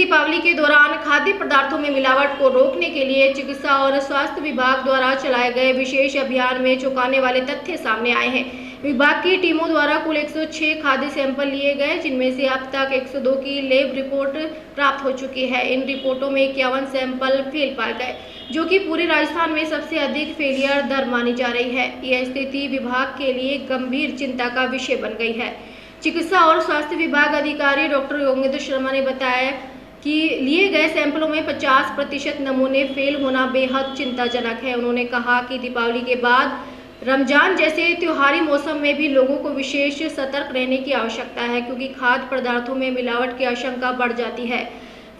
दीपावली के दौरान खाद्य पदार्थों में मिलावट को रोकने के लिए चिकित्सा और स्वास्थ्य विभाग द्वारा चलाए गए विशेष अभियान में चौंकाने वाले तथ्य सामने आए हैं। विभाग की टीमों द्वारा कुल 106 खाद्य सैंपल लिए गए, जिनमें से अब तक 102 की लैब रिपोर्ट प्राप्त हो चुकी है। इन रिपोर्टों में 51 सैंपल फेल पाए गए, जो कि पूरे राजस्थान में सबसे अधिक फेलियर दर मानी जा रही है। यह स्थिति विभाग के लिए गंभीर चिंता का विषय बन गई है। चिकित्सा और स्वास्थ्य विभाग अधिकारी डॉक्टर योगेंद्र शर्मा ने बताया कि लिए गए सैंपलों में 50% नमूने फेल होना बेहद चिंताजनक है। उन्होंने कहा कि दीपावली के बाद रमजान जैसे त्योहारी मौसम में भी लोगों को विशेष सतर्क रहने की आवश्यकता है, क्योंकि खाद्य पदार्थों में मिलावट की आशंका बढ़ जाती है।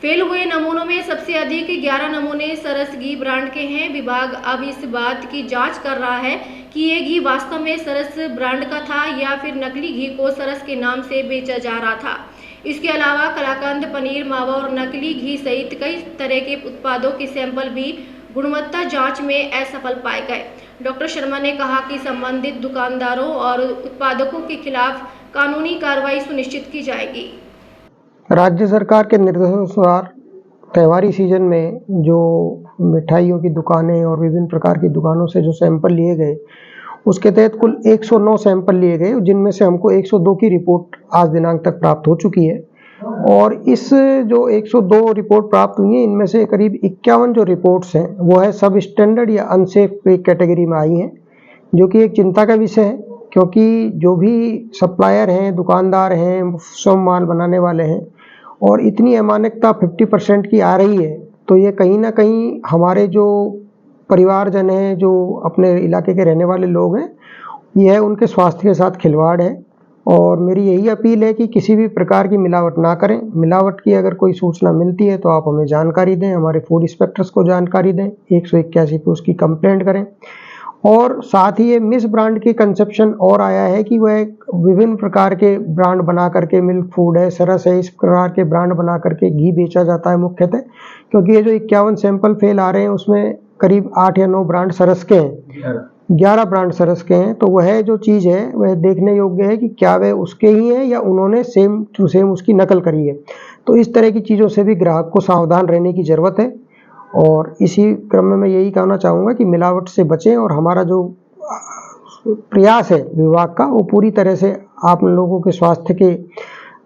फेल हुए नमूनों में सबसे अधिक 11 नमूने सरस घी ब्रांड के हैं। विभाग अब इस बात की जांच कर रहा है कि ये घी वास्तव में सरस ब्रांड का था या फिर नकली घी को सरस के नाम से बेचा जा रहा था। इसके अलावा कलाकंद, पनीर, मावा और नकली घी सहित कई तरह के उत्पादों के सैंपल भी गुणवत्ता जांच में असफल पाए गए। डॉक्टर शर्मा ने कहा कि संबंधित दुकानदारों और उत्पादकों के खिलाफ कानूनी कार्रवाई सुनिश्चित की जाएगी। राज्य सरकार के निर्देशानुसार त्योहारी सीजन में जो मिठाइयों की दुकानें और विभिन्न प्रकार की दुकानों से जो सैंपल लिए गए, उसके तहत कुल 109 सैंपल लिए गए, जिनमें से हमको 102 की रिपोर्ट आज दिनांक तक प्राप्त हो चुकी है। और इस जो 102 रिपोर्ट प्राप्त हुई है, इनमें से करीब 51 जो रिपोर्ट्स हैं वो है सब स्टैंडर्ड या अनसेफ कैटेगरी में आई हैं, जो कि एक चिंता का विषय है, क्योंकि जो भी सप्लायर हैं, दुकानदार हैं, स्वयं माल बनाने वाले हैं और इतनी अमानकता 50% की आ रही है, तो ये कहीं ना कहीं हमारे जो परिवारजन हैं, जो अपने इलाके के रहने वाले लोग हैं, यह उनके स्वास्थ्य के साथ खिलवाड़ है। और मेरी यही अपील है कि किसी भी प्रकार की मिलावट ना करें। मिलावट की अगर कोई सूचना मिलती है तो आप हमें जानकारी दें, हमारे फूड इंस्पेक्टर्स को जानकारी दें, 181 पे उसकी कंप्लेंट करें। और साथ ही ये मिस ब्रांड की कंसेप्शन और आया है कि वह विभिन्न प्रकार के ब्रांड बना करके, मिल्क फूड है, सरस है, इस प्रकार के ब्रांड बना करके घी बेचा जाता है मुख्यतः। क्योंकि ये जो 51 सैंपल फेल आ रहे हैं, उसमें करीब 8 या 9 ब्रांड सरस के हैं, 11 ब्रांड सरस के हैं। तो वह जो चीज़ है वह देखने योग्य है कि क्या वह उसके ही हैं या उन्होंने सेम टू सेम उसकी नकल करी है। तो इस तरह की चीज़ों से भी ग्राहक को सावधान रहने की ज़रूरत है। और इसी क्रम में मैं यही कहना चाहूँगा कि मिलावट से बचें, और हमारा जो प्रयास है विभाग का, वो पूरी तरह से आप लोगों के स्वास्थ्य के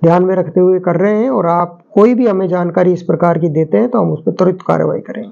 ध्यान में रखते हुए कर रहे हैं। और आप कोई भी हमें जानकारी इस प्रकार की देते हैं तो हम उस पर त्वरित कार्रवाई करेंगे।